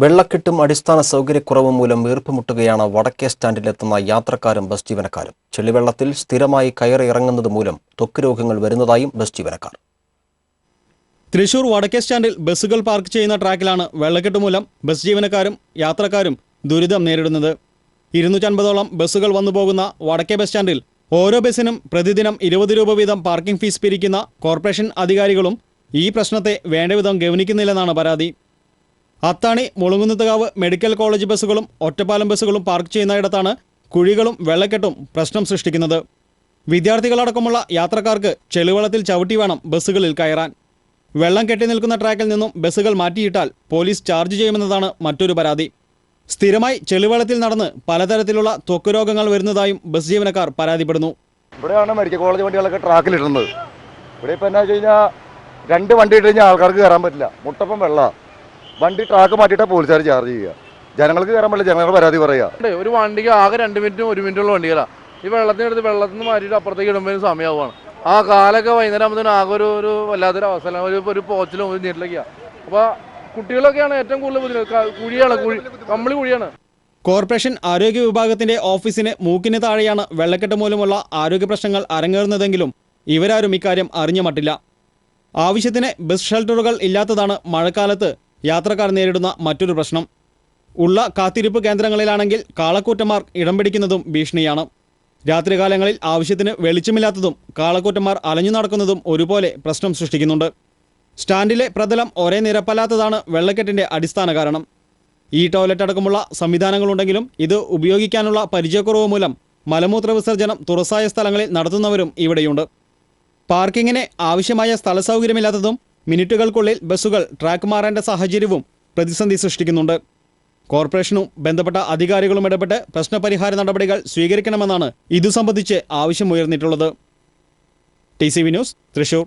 വെള്ളക്കെട്ടും അടിസ്ഥാന സൗകര്യക്കുറവും മൂലം വീർപ്പുമുട്ടുകയാണ് വടക്കേ സ്റ്റാൻഡിലെത്തുന്ന യാത്രക്കാരും ബസ് ജീവനക്കാരും. ചെളിവെള്ളത്തിൽ സ്ഥിരമായി കയറി ഇറങ്ങുന്നത് മൂലം ത്വക്ക് രോഗങ്ങൾ വരുന്നതായും ബസ് ജീവനക്കാർ. തൃശൂർ വടക്കേ സ്റ്റാൻഡിൽ ബസ്സുകൾ പാർക്ക് ചെയ്യുന്ന ട്രാക്കിലാണ് വെള്ളക്കെട്ട് മൂലം ബസ് ജീവനക്കാരും യാത്രക്കാരും ദുരിതം നേരിടുന്നത്. 250ഓളം ബസ്സുകൾ വന്നുപോകുന്ന വടക്കേ ബസ് സ്റ്റാൻഡിൽ ഓരോ ബസ്സിനും പ്രതിദിനം 20 രൂപ വീതം പാർക്കിംഗ് ഫീസ് പിരിക്കുന്ന കോർപ്പറേഷൻ അധികാരികളും ഈ പ്രശ്നത്തെ വേണ്ടവിധം ഗവനിക്കുന്നില്ലെന്നാണ് പരാതി. അത്താണി, മുളങ്കുന്നത്തുകാവ് മെഡിക്കൽ കോളേജ് ബസ്സുകളും ഒറ്റപ്പാലം ബസ്സുകളും പാർക്ക് ചെയ്യുന്നയിടത്താണ് കുഴികളും വെള്ളക്കെട്ടും പ്രശ്നം സൃഷ്ടിക്കുന്നത്. വിദ്യാർത്ഥികളടക്കമുള്ള യാത്രക്കാർക്ക് ചെളിവെള്ളത്തിൽ ചവിട്ടി വേണം ബസ്സുകളിൽ കയറാൻ. വെള്ളം കെട്ടി നിൽക്കുന്ന ട്രാക്കിൽ നിന്നും ബസ്സുകൾ മാറ്റിയിട്ടാൽ പോലീസ് ചാർജ് ചെയ്യുമെന്നതാണ് മറ്റൊരു പരാതി. സ്ഥിരമായി ചെളിവെള്ളത്തിൽ നടന്ന് പലതരത്തിലുള്ള ത്വക്ക് രോഗങ്ങൾ വരുന്നതായും ബസ് ജീവനക്കാർ പരാതിപ്പെടുന്നു. ഇവിടെയാണ് മെഡിക്കൽ കോളേജ് വണ്ടികളൊക്കെ ട്രാക്കിലിടുന്നത്. ഇവിടെ ഇപ്പം എന്നാ വെച്ച് കഴിഞ്ഞാൽ 2 വണ്ടി ഇട്ട് കഴിഞ്ഞാൽ ആൾക്കാർക്ക് കയറാൻ പറ്റില്ല. മുട്ടപ്പം വെള്ളം വണ്ടി ട്രാക്ക് മാറ്റിയിട്ടാണ് പോലീസുകാർ ചാർജ് ചെയ്യുക. ജനങ്ങൾക്ക് കയറാൻ പറ്റില്ല, ജനങ്ങൾ പരാതി പറയുക. ഒരു വണ്ടിക്ക് ആകെ 2 മിനിറ്റും 1 മിനിറ്റുള്ള വണ്ടികളാണ്. ഈ വെള്ളത്തിനടുത്ത് വെള്ളത്തിൽ നിന്ന് മാറ്റിയിട്ട് അപ്പുറത്തേക്ക് ഇടുമ്പോൾ സമയമാവുകയാണ്. ആ കാലൊക്കെ വൈകുന്നേരം ആകുമ്പോഴത്തേനും ആകെ ഒരു വല്ലാത്തൊരു അവസ്ഥ, ഒരു പോച്ചിലും ഒരു നീട്ടിലേക്കാണ്. അപ്പോൾ കുട്ടികളൊക്കെയാണ് ഏറ്റവും കൂടുതൽ കുഴിയാണ്, കമ്പിളി കുഴിയാണ്. കോർപ്പറേഷൻ ആരോഗ്യ വിഭാഗത്തിന്റെ ഓഫീസിന് മൂക്കിന് താഴെയാണ് വെള്ളക്കെട്ട് മൂലമുള്ള ആരോഗ്യ പ്രശ്നങ്ങൾ അരങ്ങേറുന്നതെങ്കിലും ഇവരാരും ഇക്കാര്യം അറിഞ്ഞ മട്ടില്ല. ആവശ്യത്തിന് ബസ് ഷെൽട്ടറുകൾ ഇല്ലാത്തതാണ് മഴക്കാലത്ത് യാത്രക്കാർ നേരിടുന്ന മറ്റൊരു പ്രശ്നം. ഉള്ള കാത്തിരിപ്പ് കേന്ദ്രങ്ങളിലാണെങ്കിൽ കാളക്കൂറ്റന്മാർ ഇടം പിടിക്കുന്നതും ഭീഷണിയാണ്. രാത്രികാലങ്ങളിൽ ആവശ്യത്തിന് വെളിച്ചമില്ലാത്തതും കാളക്കൂറ്റന്മാർ അലഞ്ഞു നടക്കുന്നതും ഒരുപോലെ പ്രശ്നം സൃഷ്ടിക്കുന്നുണ്ട്. സ്റ്റാൻഡിലെ പ്രതലം ഒരേ നിരപ്പല്ലാത്തതാണ് വെള്ളക്കെട്ടിന്റെ അടിസ്ഥാന കാരണം. ഈ ടോയ്ലറ്റ് അടക്കമുള്ള സംവിധാനങ്ങളുണ്ടെങ്കിലും ഇത് ഉപയോഗിക്കാനുള്ള പരിചയക്കുറവ് മൂലം മലമൂത്ര വിസർജനം തുറസായ സ്ഥലങ്ങളിൽ നടത്തുന്നവരും ഇവിടെയുണ്ട്. പാർക്കിങ്ങിന് ആവശ്യമായ സ്ഥല സൗകര്യമില്ലാത്തതും മിനിറ്റുകൾക്കുള്ളിൽ ബസ്സുകൾ ട്രാക്ക് മാറേണ്ട സാഹചര്യവും പ്രതിസന്ധി സൃഷ്ടിക്കുന്നുണ്ട്. കോർപ്പറേഷനും ബന്ധപ്പെട്ട അധികാരികളും ഇടപെട്ട് പ്രശ്നപരിഹാര നടപടികൾ സ്വീകരിക്കണമെന്നാണ് ഇതു സംബന്ധിച്ച് ആവശ്യമുയർന്നിട്ടുള്ളത്. TCV news, Thrissur.